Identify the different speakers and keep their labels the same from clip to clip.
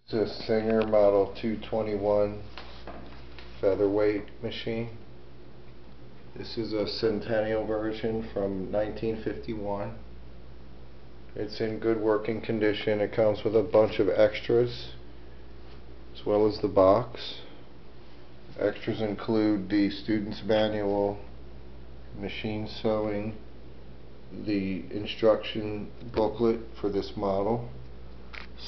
Speaker 1: It's a Singer Model 221 Featherweight machine. This is a Centennial version from 1951. It's in good working condition. It comes with a bunch of extras as well as the box. Extras include the student's manual, machine sewing, the instruction booklet for this model,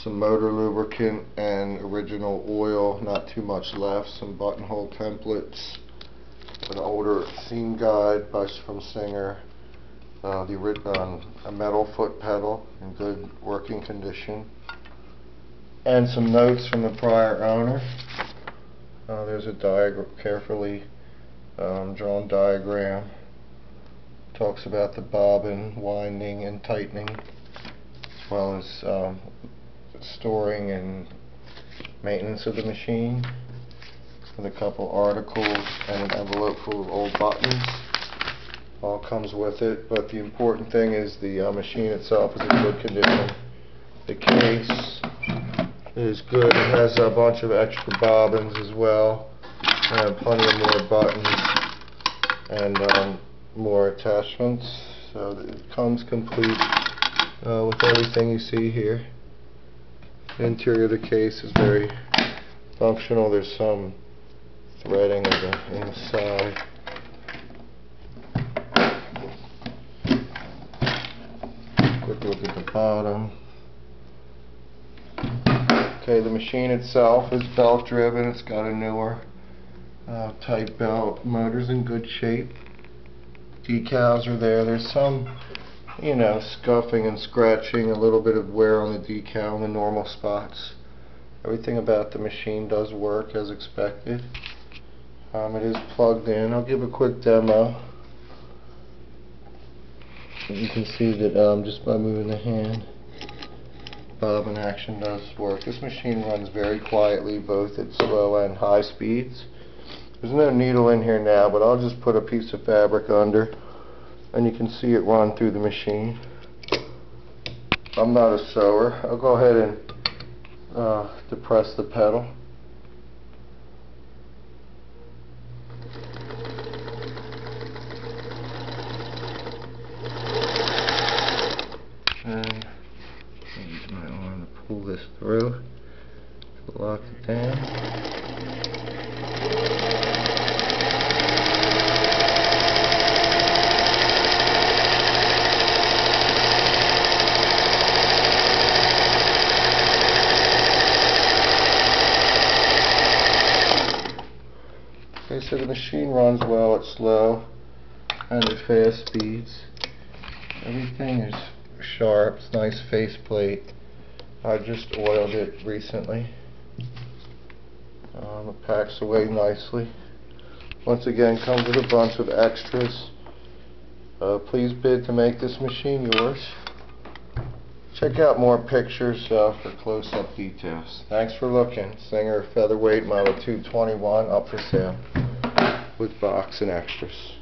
Speaker 1: some motor lubricant and original oil, not too much left, some buttonhole templates, an older seam guide from Singer, a metal foot pedal in good working condition, and some notes from the prior owner. There's a carefully drawn diagram. Talks about the bobbin winding and tightening, as well as storing and maintenance of the machine, with a couple articles and an envelope full of old buttons. All comes with it, but the important thing is the machine itself is in good condition. The case is good. It has a bunch of extra bobbins as well, and plenty of more buttons and more attachments, so that it comes complete with everything you see here. The interior of the case is very functional. There's some threading of the inside. Quick look at the bottom. Okay, the machine itself is belt driven. It's got a newer type belt. Motor's in good shape. Decals are there. There's some, scuffing and scratching, a little bit of wear on the decal in the normal spots. Everything about the machine does work as expected. It is plugged in. I'll give a quick demo. You can see that just by moving the hand, bobbin action does work. This machine runs very quietly, both at slow and high speeds. There's no needle in here now, but I'll just put a piece of fabric under, and you can see it run through the machine. I'm not a sewer. I'll go ahead and depress the pedal. And I'll use my arm to pull this through to lock it down. Okay, so the machine runs well at slow and at fast speeds. Everything is sharp. It's nice faceplate. I just oiled it recently. It packs away nicely. Once again, comes with a bunch of extras. Please bid to make this machine yours. Check out more pictures for close-up details. Thanks for looking. Singer Featherweight Model 221 up for sale with box and extras.